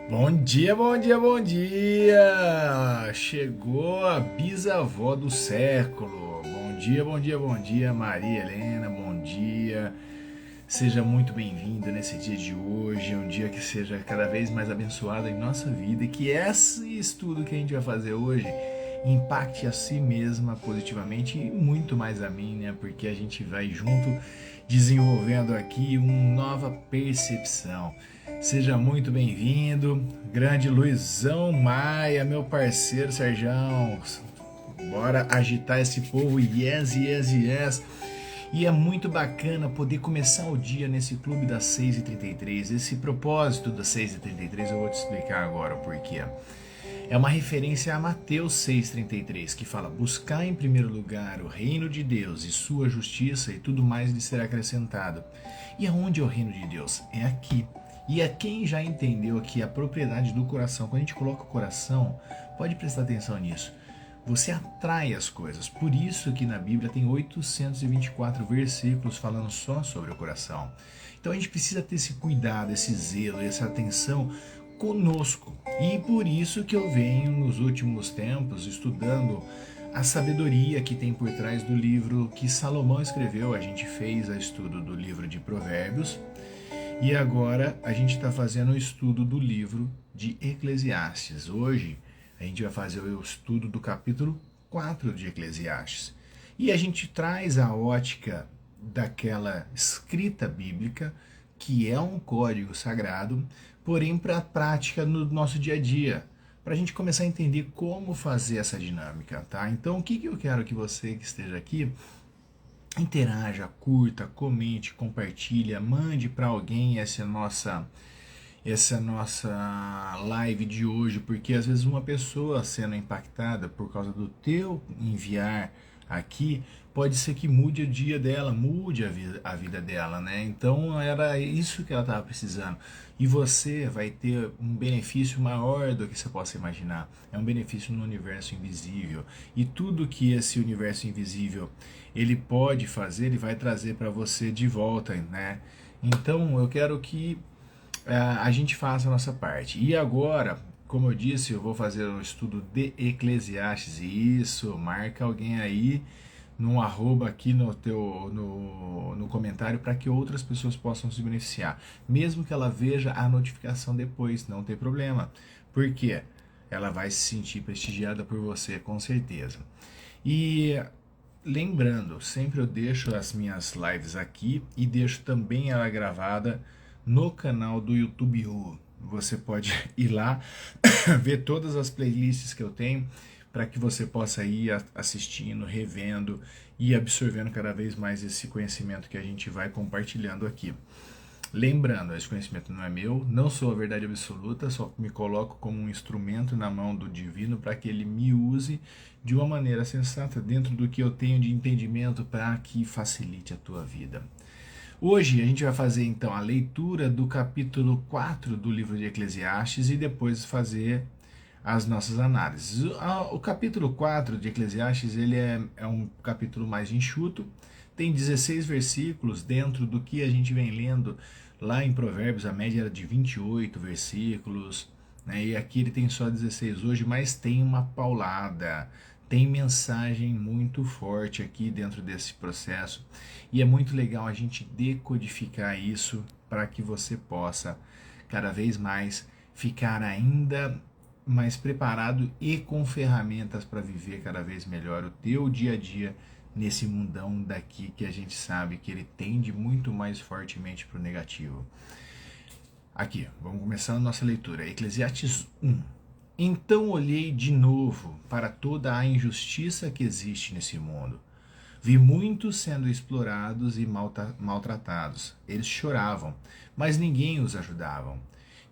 Bom dia, bom dia, bom dia! Chegou a bisavó do século. Bom dia, bom dia, bom dia, Maria Helena, bom dia. Seja muito bem-vindo nesse dia de hoje, um dia que seja cada vez mais abençoado em nossa vida e que esse estudo que a gente vai fazer hoje impacte a si mesma positivamente e muito mais a mim, né? Porque a gente vai junto desenvolvendo aqui uma nova percepção. Seja muito bem-vindo, grande Luizão Maia, meu parceiro Serjão. Bora agitar esse povo, yes, yes, yes. E é muito bacana poder começar o dia nesse clube das 6h33. Esse propósito das 6h33 eu vou te explicar agora o porquê. É uma referência a Mateus 6,33, que fala: buscar em primeiro lugar o reino de Deus e sua justiça, e tudo mais lhe será acrescentado. E aonde é o reino de Deus? É aqui. E a quem já entendeu aqui a propriedade do coração, quando a gente coloca o coração, pode prestar atenção nisso. Você atrai as coisas. Por isso que na Bíblia tem 824 versículos falando só sobre o coração. Então a gente precisa ter esse cuidado, esse zelo, essa atenção conosco. E por isso que eu venho nos últimos tempos estudando a sabedoria que tem por trás do livro que Salomão escreveu. A gente fez o estudo do livro de Provérbios e agora a gente está fazendo o estudo do livro de Eclesiastes. Hoje a gente vai fazer o estudo do capítulo 4 de Eclesiastes. E a gente traz a ótica daquela escrita bíblica, que é um código sagrado, porém para a prática no nosso dia a dia, para a gente começar a entender como fazer essa dinâmica, tá? Então, o que eu quero que você que esteja aqui interaja, curta, comente, compartilha, mande para alguém essa nossa live de hoje, porque às vezes uma pessoa sendo impactada por causa do teu enviar aqui, pode ser que mude o dia dela, mude a vida dela, né? Então era isso que ela estava precisando. E você vai ter um benefício maior do que você possa imaginar. É um benefício no universo invisível. E tudo que esse universo invisível ele pode fazer, ele vai trazer para você de volta, né? Então eu quero que a gente faça a nossa parte. E agora, como eu disse, eu vou fazer um estudo de Eclesiastes. Isso, marca alguém aí num arroba aqui no comentário para que outras pessoas possam se beneficiar. Mesmo que ela veja a notificação depois, não tem problema. Por quê? Ela vai se sentir prestigiada por você, com certeza. E lembrando, sempre eu deixo as minhas lives aqui e deixo também ela gravada no canal do YouTube U. Você pode ir lá ver todas as playlists que eu tenho para que você possa ir assistindo, revendo e absorvendo cada vez mais esse conhecimento que a gente vai compartilhando aqui. Lembrando, esse conhecimento não é meu, não sou a verdade absoluta, só me coloco como um instrumento na mão do divino para que ele me use de uma maneira sensata dentro do que eu tenho de entendimento para que facilite a tua vida. Hoje a gente vai fazer então a leitura do capítulo 4 do livro de Eclesiastes e depois fazer as nossas análises. O capítulo 4 de Eclesiastes ele é um capítulo mais enxuto, tem 16 versículos dentro do que a gente vem lendo lá em Provérbios, a média era de 28 versículos, né? E aqui ele tem só 16 hoje, mas tem uma paulada, tem mensagem muito forte aqui dentro desse processo e é muito legal a gente decodificar isso para que você possa cada vez mais ficar ainda mais preparado e com ferramentas para viver cada vez melhor o teu dia a dia nesse mundão daqui que a gente sabe que ele tende muito mais fortemente para o negativo. Aqui, vamos começar a nossa leitura. Eclesiastes 1. Então olhei de novo para toda a injustiça que existe nesse mundo. Vi muitos sendo explorados e maltratados. Eles choravam, mas ninguém os ajudava.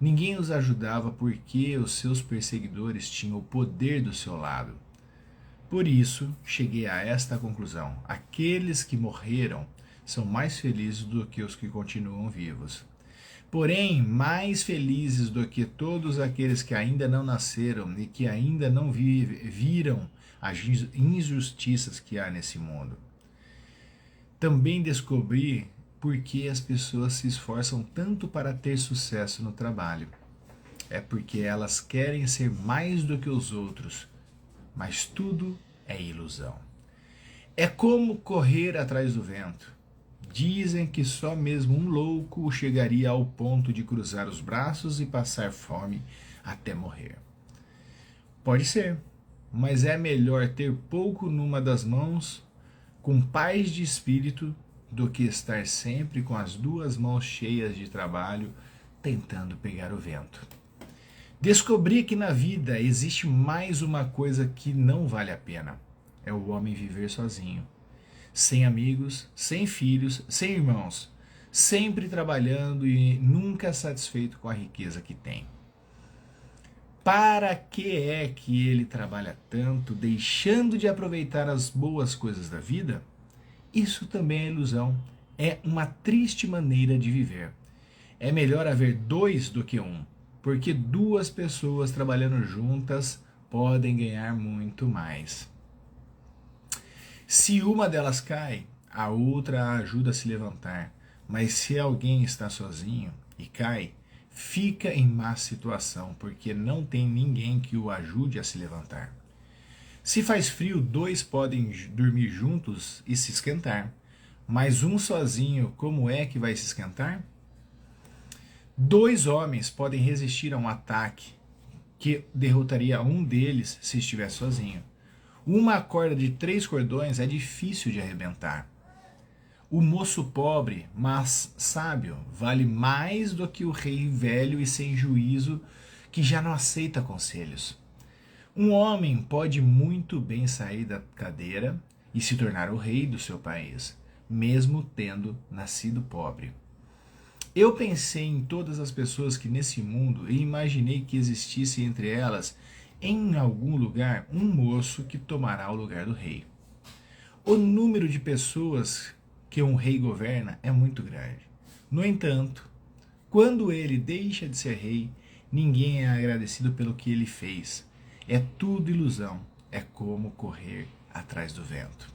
Ninguém os ajudava porque os seus perseguidores tinham o poder do seu lado. Por isso, cheguei a esta conclusão: aqueles que morreram são mais felizes do que os que continuam vivos. Porém, mais felizes do que todos aqueles que ainda não nasceram e que ainda não viram as injustiças que há nesse mundo. Também descobri por que as pessoas se esforçam tanto para ter sucesso no trabalho. é porque elas querem ser mais do que os outros, mas tudo é ilusão. É como correr atrás do vento. Dizem que só mesmo um louco chegaria ao ponto de cruzar os braços e passar fome até morrer. Pode ser, mas é melhor ter pouco numa das mãos, com paz de espírito, do que estar sempre com as duas mãos cheias de trabalho, tentando pegar o vento. Descobri que na vida existe mais uma coisa que não vale a pena. É o homem viver sozinho. Sem amigos, sem filhos, sem irmãos. Sempre trabalhando e nunca satisfeito com a riqueza que tem. Para que é que ele trabalha tanto, deixando de aproveitar as boas coisas da vida? Isso também é ilusão. É uma triste maneira de viver. É melhor haver dois do que um, porque duas pessoas trabalhando juntas podem ganhar muito mais. Se uma delas cai, a outra a ajuda a se levantar. Mas se alguém está sozinho e cai, fica em má situação, porque não tem ninguém que o ajude a se levantar. Se faz frio, dois podem dormir juntos e se esquentar. Mas um sozinho, como é que vai se esquentar? Dois homens podem resistir a um ataque que derrotaria um deles se estivesse sozinho. Uma corda de 3 cordões é difícil de arrebentar. O moço pobre, mas sábio, vale mais do que o rei velho e sem juízo que já não aceita conselhos. Um homem pode muito bem sair da cadeira e se tornar o rei do seu país, mesmo tendo nascido pobre. Eu pensei em todas as pessoas que nesse mundo e imaginei que existisse entre elas, em algum lugar, um moço que tomará o lugar do rei. O número de pessoas que um rei governa é muito grande. No entanto, quando ele deixa de ser rei, ninguém é agradecido pelo que ele fez. É tudo ilusão, é como correr atrás do vento.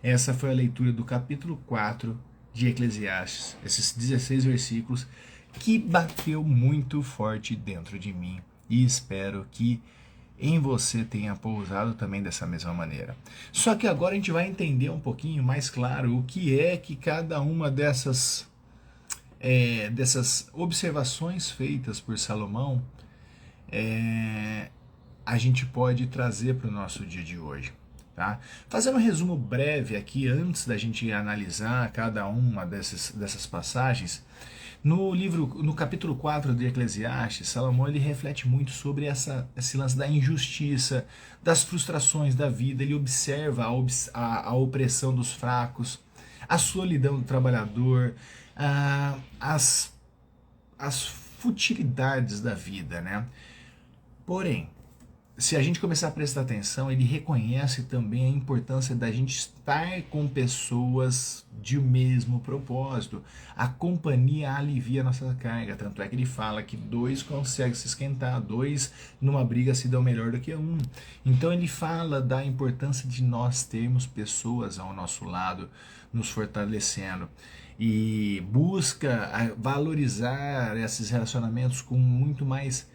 Essa foi a leitura do capítulo 4 de Eclesiastes, esses 16 versículos, que bateu muito forte dentro de mim e espero que em você tenha pousado também dessa mesma maneira. Só que agora a gente vai entender um pouquinho mais claro o que é que cada uma dessas observações feitas por Salomão a gente pode trazer para o nosso dia de hoje. Tá? Fazendo um resumo breve aqui, antes da gente analisar cada uma dessas passagens, no capítulo 4 de Eclesiastes, Salomão ele reflete muito sobre esse lance da injustiça, das frustrações da vida. Ele observa a opressão dos fracos, a solidão do trabalhador, as futilidades da vida, né? Porém, se a gente começar a prestar atenção, ele reconhece também a importância da gente estar com pessoas de mesmo propósito. A companhia alivia a nossa carga, tanto é que ele fala que dois conseguem se esquentar, dois numa briga se dão melhor do que um. Então ele fala da importância de nós termos pessoas ao nosso lado, nos fortalecendo. E busca valorizar esses relacionamentos com muito mais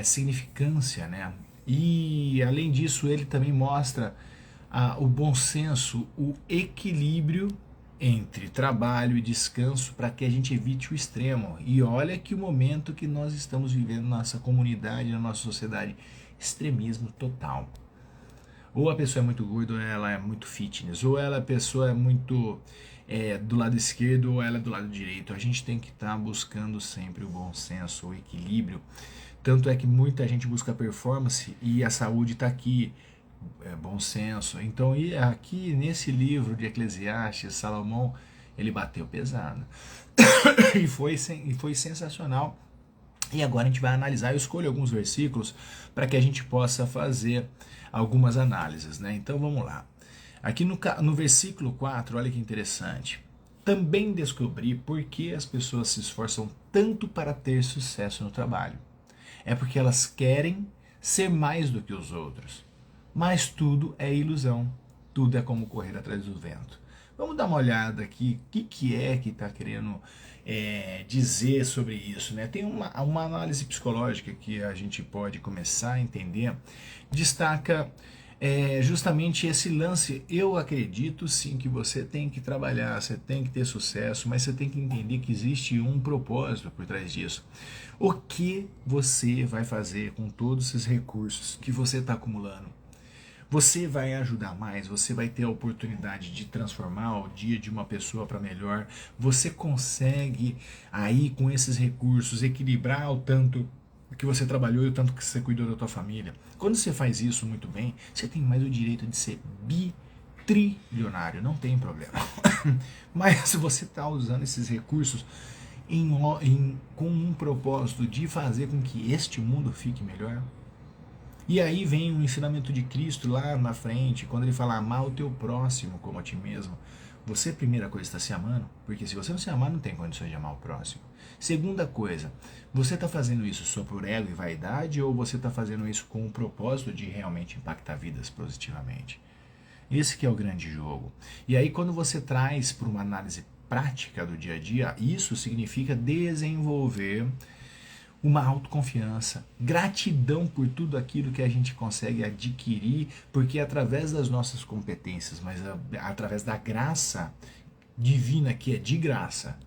significância, né? E além disso ele também mostra o bom senso, o equilíbrio entre trabalho e descanso para que a gente evite o extremo. E olha que o momento que nós estamos vivendo na nossa comunidade, na nossa sociedade, extremismo total. Ou a pessoa é muito gorda, ou ela é muito fitness, ou a pessoa é muito do lado esquerdo, ou ela é do lado direito. A gente tem que estar buscando sempre o bom senso, o equilíbrio. Tanto é que muita gente busca performance e a saúde está aqui, bom senso. Então, e aqui nesse livro de Eclesiastes, Salomão, ele bateu pesado. e foi sensacional. E agora a gente vai analisar, eu escolho alguns versículos para que a gente possa fazer algumas análises, né? Então vamos lá. Aqui no versículo 4, olha que interessante. Também descobri por que as pessoas se esforçam tanto para ter sucesso no trabalho. É porque elas querem ser mais do que os outros. Mas tudo é ilusão. Tudo é como correr atrás do vento. Vamos dar uma olhada aqui. O que é que está querendo dizer sobre isso, né? Tem uma análise psicológica que a gente pode começar a entender, destaca justamente esse lance. Eu acredito sim que você tem que trabalhar, você tem que ter sucesso, mas você tem que entender que existe um propósito por trás disso. O que você vai fazer com todos esses recursos que você está acumulando? Você vai ajudar mais, você vai ter a oportunidade de transformar o dia de uma pessoa para melhor. Você consegue aí com esses recursos equilibrar o tanto que você trabalhou e o tanto que você cuidou da tua família. Quando você faz isso muito bem, você tem mais o direito de ser bitrilionário, não tem problema. Mas se você está usando esses recursos com um propósito de fazer com que este mundo fique melhor. E aí vem o ensinamento de Cristo lá na frente, quando ele fala amar o teu próximo como a ti mesmo. Você, primeira coisa, está se amando? Porque se você não se amar, não tem condições de amar o próximo. Segunda coisa, você está fazendo isso só por ego e vaidade ou você está fazendo isso com o propósito de realmente impactar vidas positivamente? Esse que é o grande jogo. E aí quando você traz para uma análise prática do dia a dia, isso significa desenvolver uma autoconfiança, gratidão por tudo aquilo que a gente consegue adquirir, porque é através das nossas competências, mas através da graça divina, que é de graça.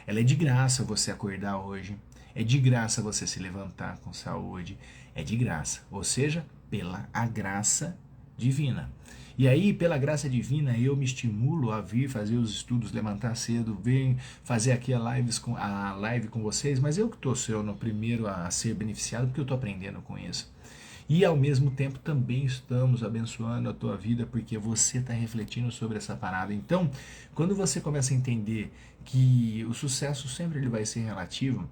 Ela é de graça você acordar hoje, é de graça você se levantar com saúde, é de graça, ou seja, pela a graça divina. E aí, pela graça divina, eu me estimulo a vir fazer os estudos, levantar cedo, vir fazer aqui a live com vocês, mas eu que estou sendo o primeiro a ser beneficiado, porque eu estou aprendendo com isso. E ao mesmo tempo também estamos abençoando a tua vida, porque você está refletindo sobre essa parada. Então, quando você começa a entender que o sucesso sempre ele vai ser relativo,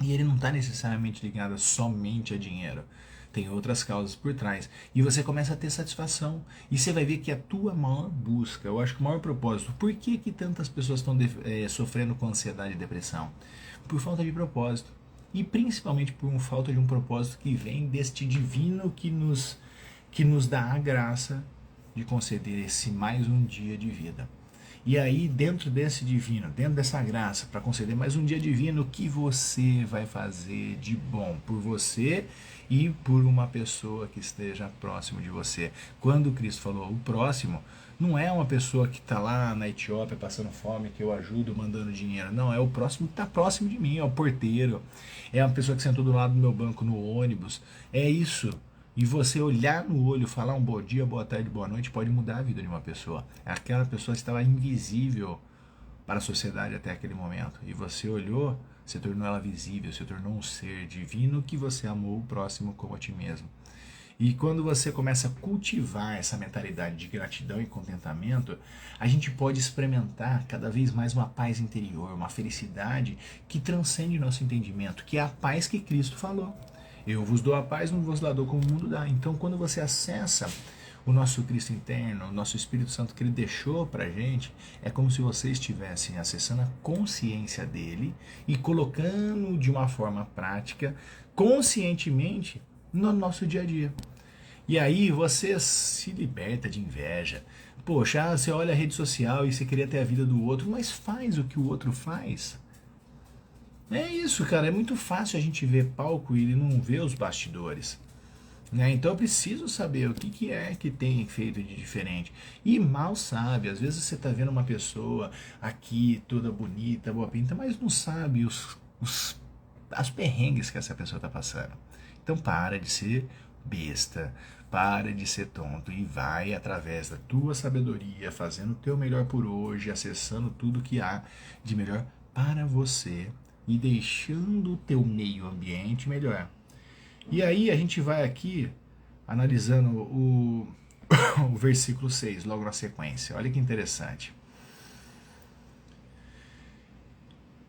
e ele não está necessariamente ligado somente a dinheiro, tem outras causas por trás. E você começa a ter satisfação. E você vai ver que a tua maior busca, eu acho que o maior propósito, por que tantas pessoas estão sofrendo com ansiedade e depressão? Por falta de propósito. E principalmente por falta de um propósito que vem deste divino que nos dá a graça de conceder esse mais um dia de vida. E aí, dentro desse divino, dentro dessa graça, para conceder mais um dia divino, o que você vai fazer de bom por você e por uma pessoa que esteja próximo de você? Quando Cristo falou o próximo, não é uma pessoa que está lá na Etiópia passando fome, que eu ajudo mandando dinheiro. Não, é o próximo que está próximo de mim, é o porteiro, é a pessoa que sentou do lado do meu banco no ônibus. É isso. E você olhar no olho, falar um bom dia, boa tarde, boa noite, pode mudar a vida de uma pessoa. Aquela pessoa estava invisível para a sociedade até aquele momento. E você olhou, você tornou ela visível, você tornou um ser divino que você amou o próximo como a ti mesmo. E quando você começa a cultivar essa mentalidade de gratidão e contentamento, a gente pode experimentar cada vez mais uma paz interior, uma felicidade que transcende nosso entendimento, que é a paz que Cristo falou. Eu vos dou a paz, não vos la dou como o mundo dá. Então, quando você acessa o nosso Cristo interno, o nosso Espírito Santo que ele deixou pra gente, é como se você estivesse acessando a consciência dele e colocando de uma forma prática, conscientemente, no nosso dia a dia. E aí você se liberta de inveja. Poxa, você olha a rede social e você queria ter a vida do outro, mas faz o que o outro faz. É isso, cara, é muito fácil a gente ver palco e não ver os bastidores. Né? Então eu preciso saber o que é que tem feito de diferente. E mal sabe, às vezes você está vendo uma pessoa aqui toda bonita, boa pinta, mas não sabe as perrengues que essa pessoa está passando. Então para de ser besta, para de ser tonto e vai através da tua sabedoria, fazendo o teu melhor por hoje, acessando tudo que há de melhor para você e deixando o teu meio ambiente melhor. E aí a gente vai aqui analisando o versículo 6, logo na sequência. Olha que interessante.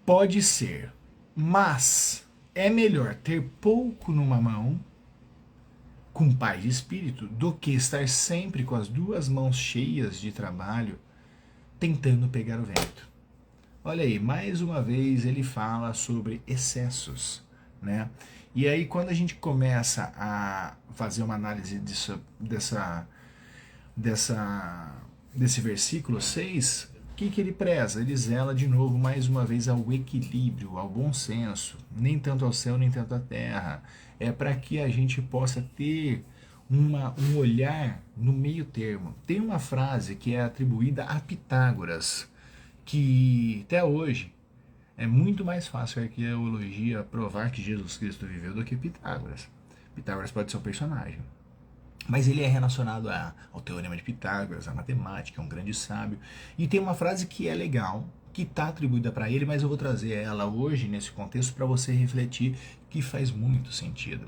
Pode ser, mas é melhor ter pouco numa mão, com paz de espírito, do que estar sempre com as duas mãos cheias de trabalho, tentando pegar o vento. Olha aí, mais uma vez ele fala sobre excessos, né? E aí quando a gente começa a fazer uma análise desse versículo 6, que ele preza? Ele zela de novo, mais uma vez, ao equilíbrio, ao bom senso, nem tanto ao céu, nem tanto à terra. É para que a gente possa ter um olhar no meio termo. Tem uma frase que é atribuída a Pitágoras, que até hoje é muito mais fácil a arqueologia provar que Jesus Cristo viveu do que Pitágoras. Pitágoras pode ser um personagem, mas ele é relacionado ao Teorema de Pitágoras, à matemática, é um grande sábio. E tem uma frase que é legal, que está atribuída para ele, mas eu vou trazer ela hoje, nesse contexto, para você refletir, que faz muito sentido.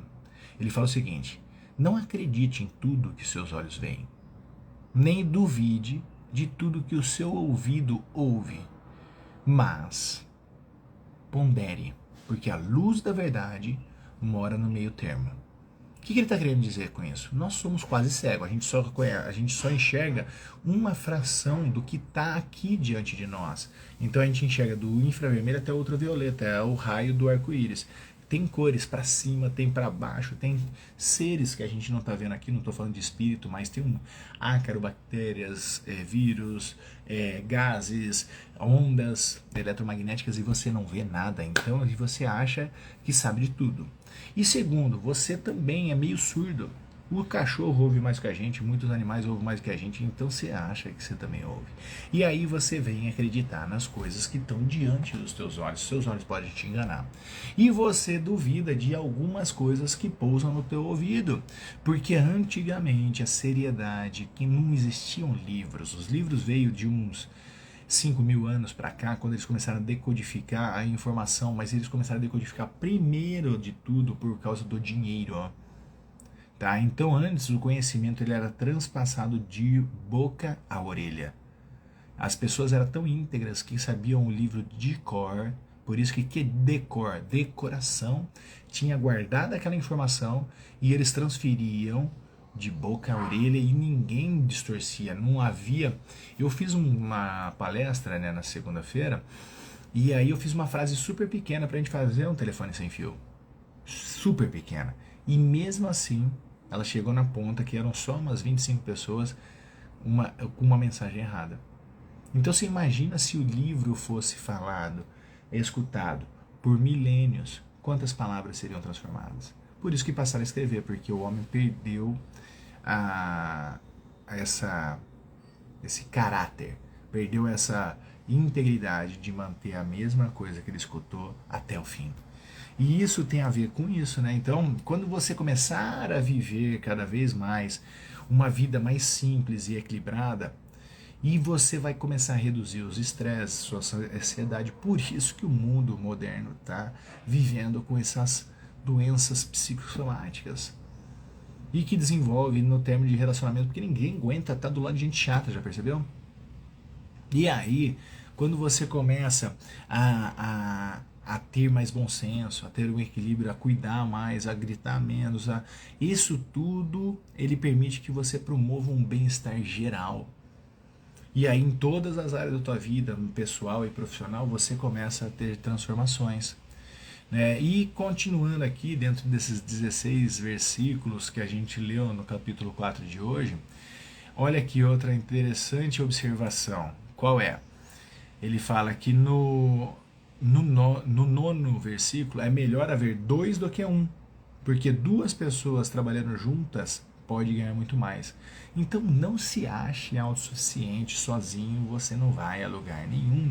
Ele fala o seguinte: não acredite em tudo que seus olhos veem, nem duvide de tudo que o seu ouvido ouve, mas pondere, porque a luz da verdade mora no meio termo. O que ele está querendo dizer com isso? Nós somos quase cegos, a gente só enxerga uma fração do que está aqui diante de nós. Então a gente enxerga do infravermelho até o ultravioleta, é o raio do arco-íris. Tem cores para cima, tem para baixo, tem seres que a gente não está vendo aqui, não estou falando de espírito, mas tem ácaro, bactérias, vírus, gases, ondas eletromagnéticas e você não vê nada. Então você acha que sabe de tudo. E segundo, você também é meio surdo. O cachorro ouve mais que a gente, muitos animais ouvem mais que a gente, então você acha que você também ouve. E aí você vem acreditar nas coisas que estão diante dos teus olhos. Seus olhos podem te enganar. E você duvida de algumas coisas que pousam no teu ouvido. Porque antigamente a seriedade, que não existiam livros, os livros veio de uns 5.000 anos para cá, quando eles começaram a decodificar a informação, mas eles começaram a decodificar primeiro de tudo por causa do dinheiro, ó. Tá? Então antes o conhecimento ele era transpassado de boca a orelha. As pessoas eram tão íntegras que sabiam o livro de cor, por isso que decoração, tinha guardado aquela informação e eles transferiam de boca a orelha e ninguém distorcia, não havia... Eu fiz uma palestra, né, na segunda-feira e aí eu fiz uma frase super pequena pra gente fazer um telefone sem fio, super pequena, e mesmo assim ela chegou na ponta que eram só umas 25 pessoas com uma mensagem errada. Então você imagina se o livro fosse falado, escutado por milênios, quantas palavras seriam transformadas? Por isso que passaram a escrever, porque o homem perdeu esse caráter, perdeu essa integridade de manter a mesma coisa que ele escutou até o fim. E isso tem a ver com isso, né? Então, quando você começar a viver cada vez mais uma vida mais simples e equilibrada, e você vai começar a reduzir os estresses, sua ansiedade. Por isso que o mundo moderno está vivendo com essas doenças psicossomáticas. E que desenvolve no termo de relacionamento, porque ninguém aguenta estar do lado de gente chata, já percebeu? E aí, quando você começa a ter mais bom senso, a ter um equilíbrio, a cuidar mais, a gritar menos, isso tudo, ele permite que você promova um bem-estar geral. E aí em todas as áreas da tua vida, pessoal e profissional, você começa a ter transformações. Né? E continuando aqui, dentro desses 16 versículos que a gente leu no capítulo 4 de hoje, olha aqui outra interessante observação. Qual é? Ele fala que no nono versículo é melhor haver dois do que um, porque duas pessoas trabalhando juntas pode ganhar muito mais. Então não se ache autossuficiente, sozinho você não vai a lugar nenhum.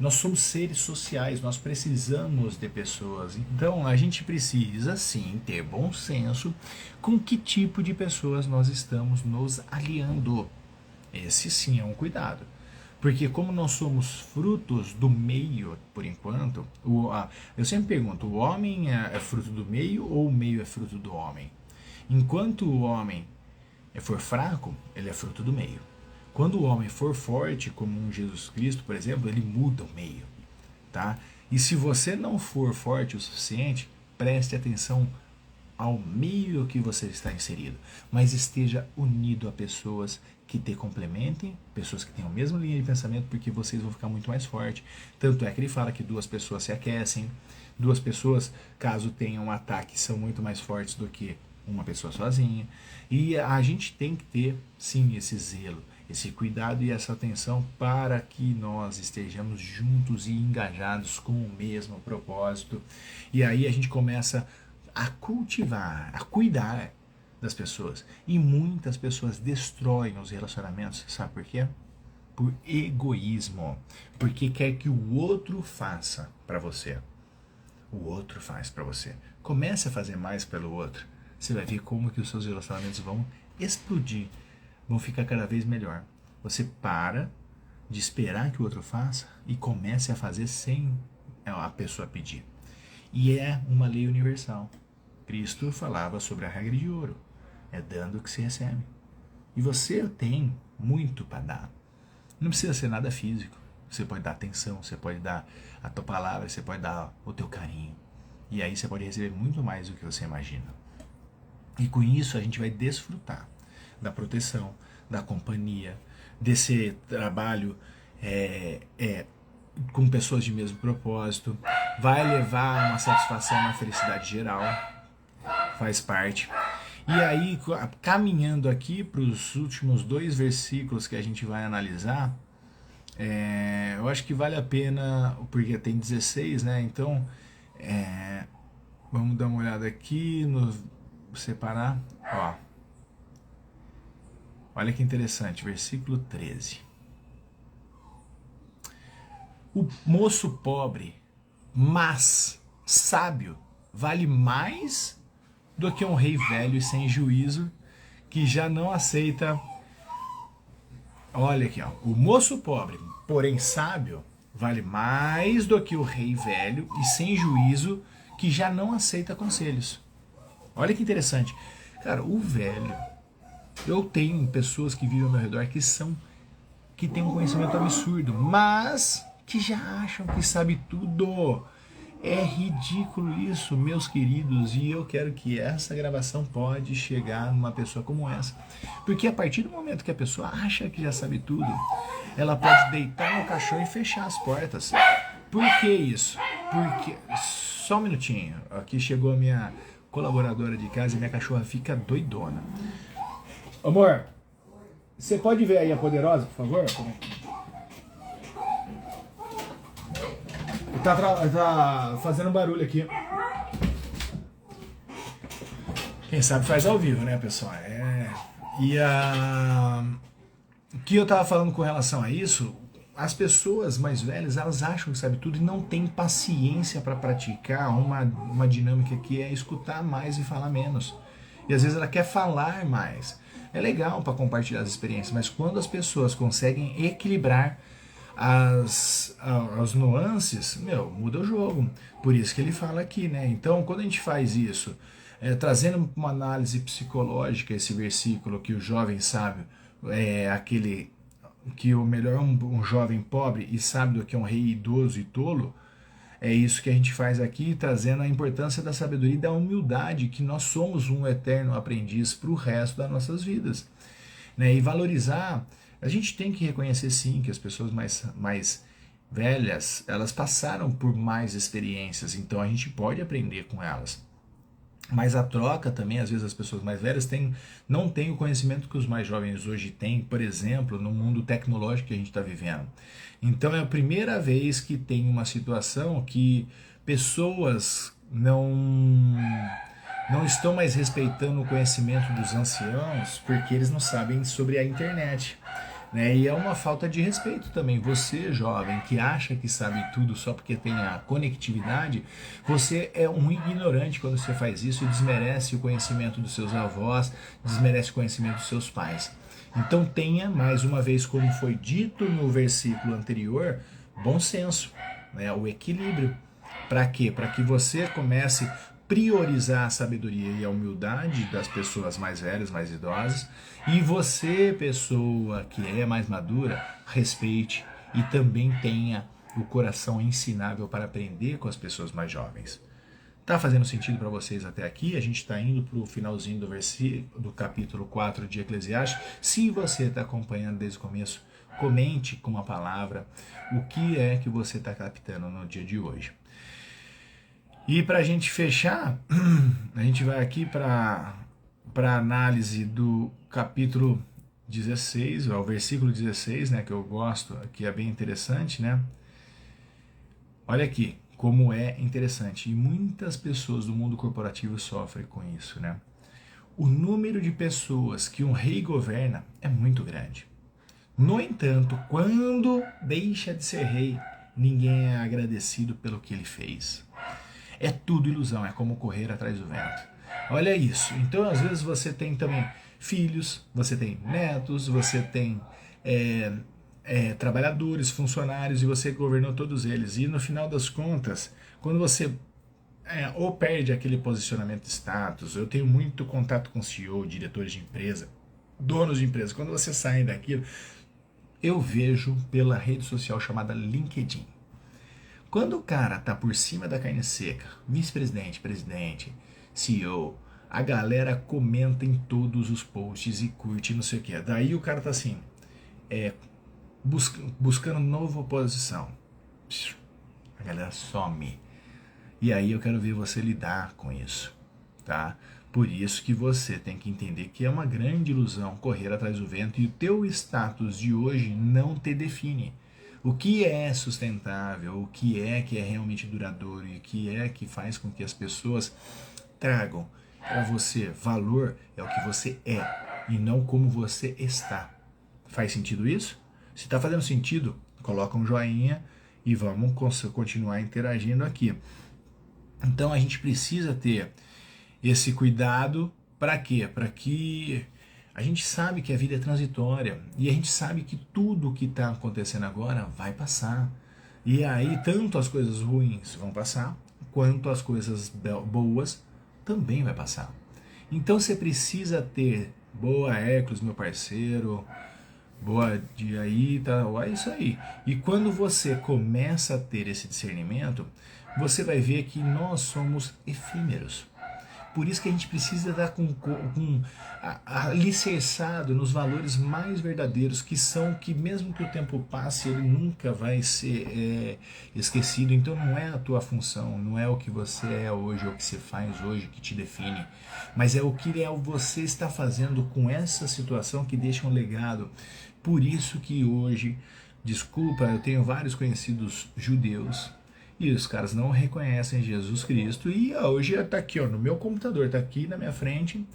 Nós somos seres sociais, nós precisamos de pessoas. Então a gente precisa sim ter bom senso com que tipo de pessoas nós estamos nos aliando. Esse sim é um cuidado. Porque como nós somos frutos do meio, por enquanto, eu sempre pergunto, o homem é fruto do meio ou o meio é fruto do homem? Enquanto o homem for fraco, ele é fruto do meio. Quando o homem for forte, como um Jesus Cristo, por exemplo, ele muda o meio. Tá? E se você não for forte o suficiente, preste atenção ao meio que você está inserido, mas esteja unido a pessoas que te complementem, pessoas que tenham a mesma linha de pensamento, porque vocês vão ficar muito mais fortes. Tanto é que ele fala que duas pessoas se aquecem, duas pessoas, caso tenham um ataque, são muito mais fortes do que uma pessoa sozinha. E a gente tem que ter, sim, esse zelo, esse cuidado e essa atenção para que nós estejamos juntos e engajados com o mesmo propósito. E aí a gente começa a cultivar, a cuidar das pessoas. E muitas pessoas destroem os relacionamentos, sabe por quê? Por egoísmo, porque quer que o outro faça para você. O outro faz para você. Comece a fazer mais pelo outro. Você vai ver como que os seus relacionamentos vão explodir, vão ficar cada vez melhor. Você para de esperar que o outro faça e comece a fazer sem a pessoa pedir. E é uma lei universal. Cristo falava sobre a regra de ouro. É dando que se recebe. E você tem muito para dar. Não precisa ser nada físico. Você pode dar atenção, você pode dar a tua palavra, você pode dar o teu carinho. E aí você pode receber muito mais do que você imagina. E com isso a gente vai desfrutar da proteção, da companhia, desse trabalho com pessoas de mesmo propósito. Vai levar uma satisfação, uma felicidade geral. Faz parte. E aí, caminhando aqui para os últimos 2 versículos que a gente vai analisar, eu acho que vale a pena, porque tem 16, né? Então, vamos dar uma olhada aqui, separar. Ó, olha que interessante, versículo 13. O moço pobre, mas sábio, vale mais do que um rei velho e sem juízo, que já não aceita. Olha aqui, ó. O moço pobre, porém sábio, vale mais do que o rei velho e sem juízo, que já não aceita conselhos. Olha que interessante. Cara, o velho, eu tenho pessoas que vivem ao meu redor que têm um conhecimento absurdo, mas que já acham que sabe tudo. É ridículo isso, meus queridos, e eu quero que essa gravação pode chegar numa pessoa como essa. Porque a partir do momento que a pessoa acha que já sabe tudo, ela pode deitar no caixão e fechar as portas. Por que isso? Porque... Só um minutinho, aqui chegou a minha colaboradora de casa e minha cachorra fica doidona. Amor, você pode ver aí a Poderosa, por favor? Tá fazendo barulho aqui. Quem sabe faz ao vivo, né, pessoal? E o que eu tava falando com relação a isso, as pessoas mais velhas, elas acham que sabe tudo e não tem paciência para praticar uma dinâmica que é escutar mais e falar menos. E às vezes ela quer falar mais. É legal para compartilhar as experiências, mas quando as pessoas conseguem equilibrar as nuances, muda o jogo. Por isso que ele fala aqui, né? Então, quando a gente faz isso, trazendo uma análise psicológica esse versículo que o jovem sábio é aquele que o melhor um jovem pobre e sábio do que um rei idoso e tolo, é isso que a gente faz aqui, trazendo a importância da sabedoria e da humildade, que nós somos um eterno aprendiz para o resto das nossas vidas, né? E valorizar. A gente tem que reconhecer sim que as pessoas mais velhas, elas passaram por mais experiências, então a gente pode aprender com elas. Mas a troca também, às vezes as pessoas mais velhas não têm o conhecimento que os mais jovens hoje têm, por exemplo, no mundo tecnológico que a gente está vivendo. Então é a primeira vez que tem uma situação que pessoas não estão mais respeitando o conhecimento dos anciãos porque eles não sabem sobre a internet. Né? E é uma falta de respeito também. Você, jovem, que acha que sabe tudo só porque tem a conectividade, você é um ignorante quando você faz isso e desmerece o conhecimento dos seus avós, desmerece o conhecimento dos seus pais. Então tenha, mais uma vez, como foi dito no versículo anterior, bom senso, né? O equilíbrio. Para quê? Para que você comece a priorizar a sabedoria e a humildade das pessoas mais velhas, mais idosas, e você, pessoa que é mais madura, respeite e também tenha o coração ensinável para aprender com as pessoas mais jovens. Tá fazendo sentido para vocês até aqui? A gente está indo para o finalzinho do capítulo 4 de Eclesiastes. Se você está acompanhando desde o começo, comente com uma palavra o que é que você está captando no dia de hoje. E para a gente fechar, a gente vai aqui para análise do capítulo 16, o versículo 16, né, que eu gosto, que é bem interessante, né? Olha aqui como é interessante. E muitas pessoas do mundo corporativo sofrem com isso, né? O número de pessoas que um rei governa é muito grande. No entanto, quando deixa de ser rei, ninguém é agradecido pelo que ele fez. É tudo ilusão, é como correr atrás do vento. Olha isso. Então, às vezes, você tem também filhos, você tem netos, você tem trabalhadores, funcionários, e você governou todos eles. E no final das contas, quando você ou perde aquele posicionamento de status, eu tenho muito contato com CEO, diretores de empresa, donos de empresa, quando você sai daquilo, eu vejo pela rede social chamada LinkedIn. Quando o cara tá por cima da carne seca, vice-presidente, presidente, CEO, a galera comenta em todos os posts e curte, não sei o que. Daí o cara tá assim, buscando nova oposição. A galera some. E aí eu quero ver você lidar com isso, tá? Por isso que você tem que entender que é uma grande ilusão correr atrás do vento e o teu status de hoje não te define. O que é sustentável, o que é realmente duradouro e o que é que faz com que as pessoas tragam para você valor é o que você é e não como você está. Faz sentido isso? Se está fazendo sentido, coloca um joinha e vamos continuar interagindo aqui. Então a gente precisa ter esse cuidado para quê? Para que a gente sabe que a vida é transitória e a gente sabe que tudo que está acontecendo agora vai passar. E aí tanto as coisas ruins vão passar, quanto as coisas boas também vai passar. Então você precisa ter boa Hércules, meu parceiro, boa dia aí, tá? É isso aí. E quando você começa a ter esse discernimento, você vai ver que nós somos efímeros. Por isso que a gente precisa estar alicerçado nos valores mais verdadeiros, que são que mesmo que o tempo passe, ele nunca vai ser esquecido. Então não é a tua função, não é o que você é hoje, ou o que você faz hoje que te define, mas é o que você está fazendo com essa situação que deixa um legado. Por isso que hoje, desculpa, eu tenho vários conhecidos judeus, e os caras não reconhecem Jesus Cristo. E hoje está aqui, ó, no meu computador, está aqui na minha frente,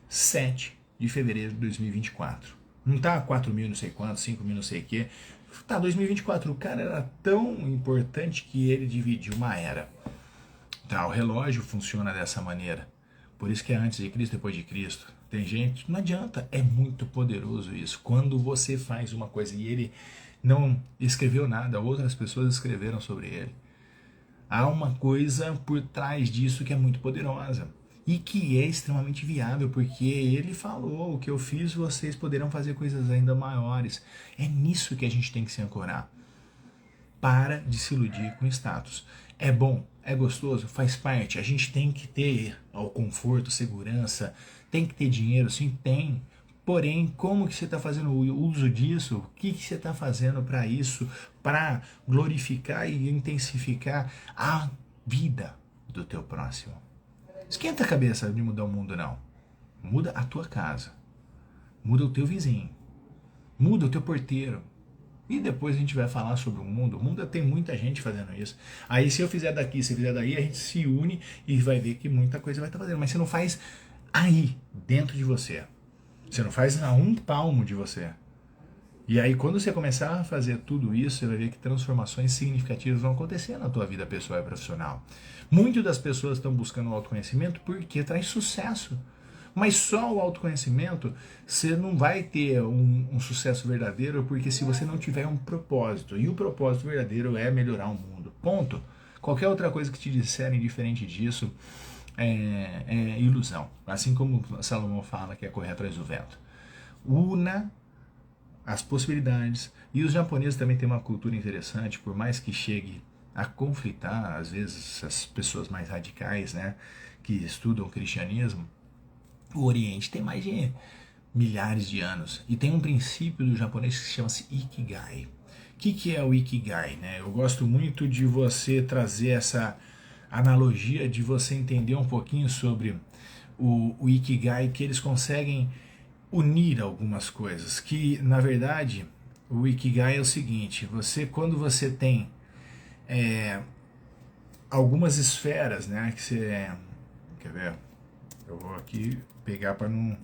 7 de fevereiro de 2024. Não tá 4 mil não sei quanto, 5 mil não sei o que. Tá 2024. O cara era tão importante que ele dividiu uma era. Tá, o relógio funciona dessa maneira. Por isso que é antes de Cristo, depois de Cristo. Tem gente, não adianta, é muito poderoso isso. Quando você faz uma coisa e ele não escreveu nada, outras pessoas escreveram sobre ele. Há uma coisa por trás disso que é muito poderosa e que é extremamente viável, porque ele falou: o que eu fiz, vocês poderão fazer coisas ainda maiores. É nisso que a gente tem que se ancorar. Para de se iludir com status. É bom, é gostoso, faz parte. A gente tem que ter o conforto, segurança, tem que ter dinheiro, sim, tem. Porém, como que você está fazendo o uso disso? O que você está fazendo para isso? Para glorificar e intensificar a vida do teu próximo. Esquenta a cabeça de mudar o mundo, não. Muda a tua casa. Muda o teu vizinho. Muda o teu porteiro. E depois a gente vai falar sobre o mundo. O mundo tem muita gente fazendo isso. Aí se eu fizer daqui, se eu fizer daí, a gente se une e vai ver que muita coisa vai estar fazendo. Mas você não faz aí, dentro de você. Você não faz a um palmo de você. E aí quando você começar a fazer tudo isso, você vai ver que transformações significativas vão acontecer na tua vida pessoal e profissional. Muitas das pessoas estão buscando o autoconhecimento porque traz sucesso. Mas só o autoconhecimento, você não vai ter um sucesso verdadeiro, porque se você não tiver um propósito, e o propósito verdadeiro é melhorar o mundo, ponto. Qualquer outra coisa que te disserem diferente disso é ilusão. Assim como Salomão fala que é correr atrás do vento. Una as possibilidades. E os japoneses também têm uma cultura interessante, por mais que chegue a conflitar, às vezes, as pessoas mais radicais, né, que estudam o cristianismo. O Oriente tem mais de milhares de anos e tem um princípio do japonês que chama-se Ikigai. O que é o Ikigai, né? Eu gosto muito de você trazer essa analogia, de você entender um pouquinho sobre o Ikigai, que eles conseguem unir algumas coisas, que na verdade o Ikigai é o seguinte: quando você tem algumas esferas, né, que você quer ver? Eu vou aqui pegar para não.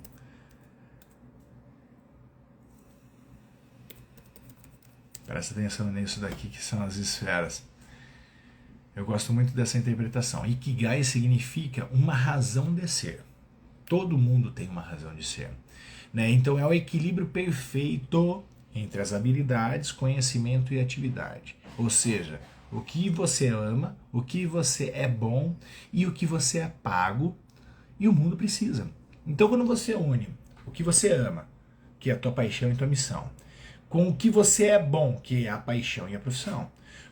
Presta atenção nisso daqui que são as esferas. Eu gosto muito dessa interpretação. Ikigai significa uma razão de ser. Todo mundo tem uma razão de ser, né? Então é o equilíbrio perfeito entre as habilidades, conhecimento e atividade. Ou seja, o que você ama, o que você é bom e o que você é pago e o mundo precisa. Então quando você une o que você ama, que é a tua paixão e tua missão, com o que você é bom, que é a paixão e a profissão,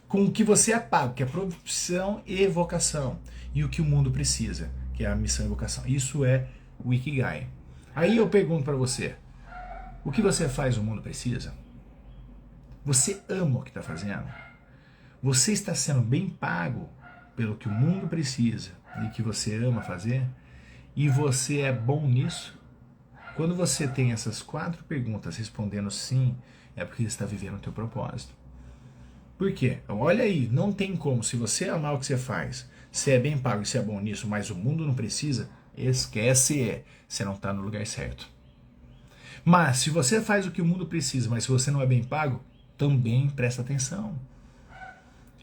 com o que você é pago, que é a profissão e vocação, e o que o mundo precisa, que é a missão e vocação. Isso é o Ikigai. Aí eu pergunto para você, o que você faz o mundo precisa? Você ama o que está fazendo? Você está sendo bem pago pelo que o mundo precisa e que você ama fazer? E você é bom nisso? Quando você tem essas 4 perguntas respondendo sim, é porque você está vivendo o teu propósito. Por quê? Olha aí, não tem como, se você amar o que você faz, se é bem pago e se é bom nisso, mas o mundo não precisa, esquece, você não está no lugar certo. Mas se você faz o que o mundo precisa, mas se você não é bem pago, também presta atenção.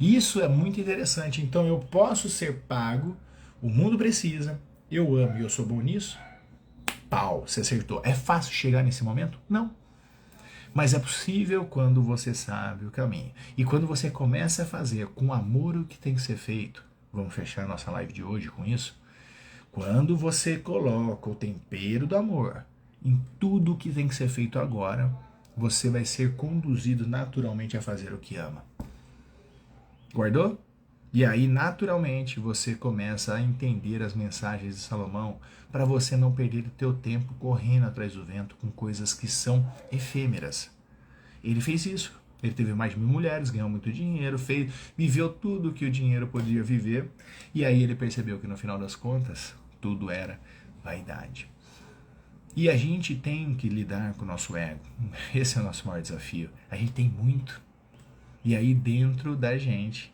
Isso é muito interessante. Então eu posso ser pago, o mundo precisa, eu amo e eu sou bom nisso. Pau, você acertou. É fácil chegar nesse momento? Não. Mas é possível quando você sabe o caminho. E quando você começa a fazer com amor o que tem que ser feito, vamos fechar nossa live de hoje com isso. Quando você coloca o tempero do amor em tudo que tem que ser feito agora, você vai ser conduzido naturalmente a fazer o que ama. Guardou? E aí, naturalmente, você começa a entender as mensagens de Salomão para você não perder o teu tempo correndo atrás do vento com coisas que são efêmeras. Ele fez isso. Ele teve mais de 1000 mulheres, ganhou muito dinheiro, viveu tudo que o dinheiro podia viver. E aí ele percebeu que no final das contas, tudo era vaidade. E a gente tem que lidar com o nosso ego. Esse é o nosso maior desafio. A gente tem muito. E aí dentro da gente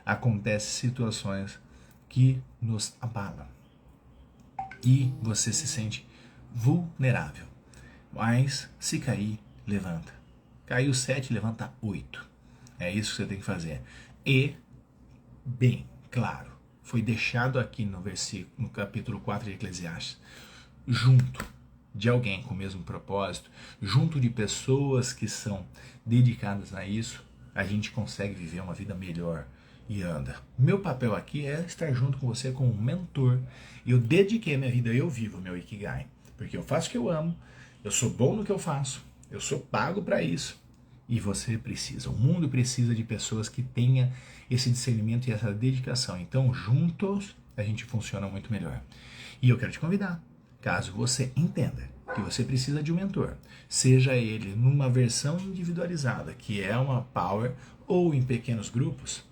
acontecem situações que nos abalam. E você se sente vulnerável. Mas se cair, levanta. Caiu 7, levanta 8. É isso que você tem que fazer. E, bem, claro, foi deixado aqui no capítulo 4 de Eclesiastes, junto de alguém com o mesmo propósito, junto de pessoas que são dedicadas a isso, a gente consegue viver uma vida melhor e anda. Meu papel aqui é estar junto com você como um mentor. Eu dediquei a minha vida, eu vivo meu Ikigai, porque eu faço o que eu amo, eu sou bom no que eu faço, eu sou pago para isso. E você precisa, o mundo precisa de pessoas que tenham esse discernimento e essa dedicação. Então, juntos, a gente funciona muito melhor. E eu quero te convidar, caso você entenda que você precisa de um mentor, seja ele numa versão individualizada, que é uma power, ou em pequenos grupos,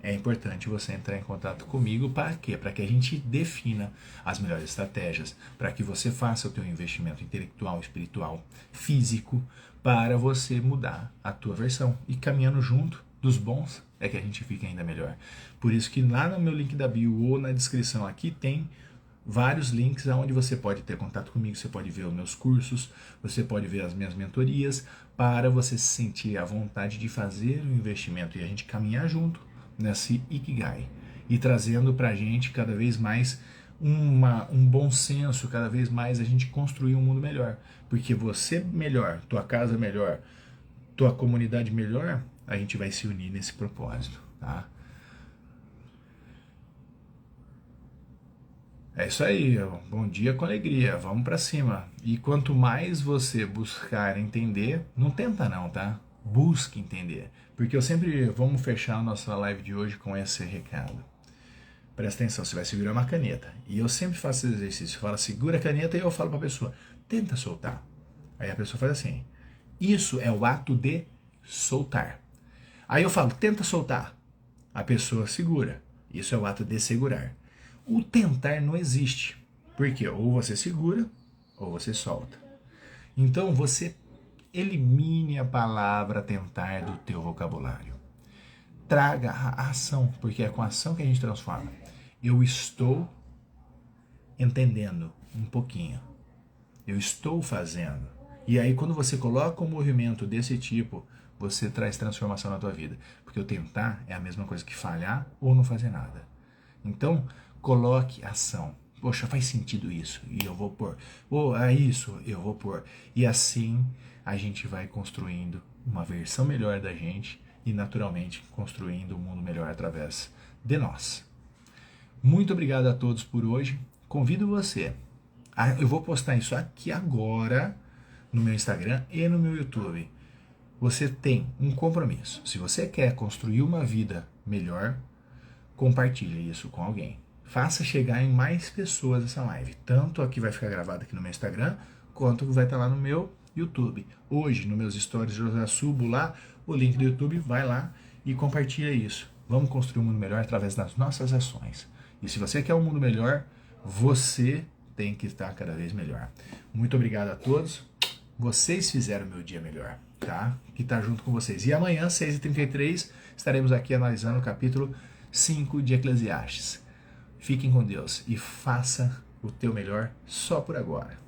é importante você entrar em contato comigo. Para quê? Para que a gente defina as melhores estratégias, para que você faça o teu investimento intelectual, espiritual, físico, para você mudar a tua versão. E caminhando junto dos bons é que a gente fica ainda melhor. Por isso que lá no meu link da bio ou na descrição aqui tem vários links onde você pode ter contato comigo, você pode ver os meus cursos, você pode ver as minhas mentorias, para você se sentir à vontade de fazer o investimento e a gente caminhar junto nesse Ikigai e trazendo pra gente cada vez mais um bom senso, cada vez mais a gente construir um mundo melhor, porque você melhor, tua casa melhor, tua comunidade melhor, a gente vai se unir nesse propósito, tá? É isso aí, bom dia com alegria, vamos pra cima. E quanto mais você buscar entender, não tenta não, tá? Busque entender. Porque eu sempre, vamos fechar a nossa live de hoje com esse recado. Presta atenção, você vai segurar uma caneta. E eu sempre faço esse exercício. Fala, segura a caneta e eu falo pra pessoa, tenta soltar. Aí a pessoa faz assim. Isso é o ato de soltar. Aí eu falo, tenta soltar. A pessoa segura. Isso é o ato de segurar. O tentar não existe. Porque ou você segura ou você solta. Então você elimine a palavra tentar do teu vocabulário. Traga a ação, porque é com a ação que a gente transforma. Eu estou entendendo um pouquinho. Eu estou fazendo. E aí quando você coloca um movimento desse tipo, você traz transformação na tua vida. Porque o tentar é a mesma coisa que falhar ou não fazer nada. Então, coloque ação. Poxa, faz sentido isso, e eu vou pôr. Ou é isso, eu vou pôr. E assim a gente vai construindo uma versão melhor da gente e naturalmente construindo um mundo melhor através de nós. Muito obrigado a todos por hoje. Convido você. Eu vou postar isso aqui agora no meu Instagram e no meu YouTube. Você tem um compromisso. Se você quer construir uma vida melhor, compartilhe isso com alguém. Faça chegar em mais pessoas essa live. Tanto a que vai ficar gravada aqui no meu Instagram, quanto que vai estar lá no meu YouTube. Hoje, nos meus stories, eu já subo lá o link do YouTube, vai lá e compartilha isso. Vamos construir um mundo melhor através das nossas ações. E se você quer um mundo melhor, você tem que estar cada vez melhor. Muito obrigado a todos. Vocês fizeram o meu dia melhor, tá? Que tá junto com vocês. E amanhã, 6h33, estaremos aqui analisando o capítulo 5 de Eclesiastes. Fiquem com Deus e faça o teu melhor só por agora.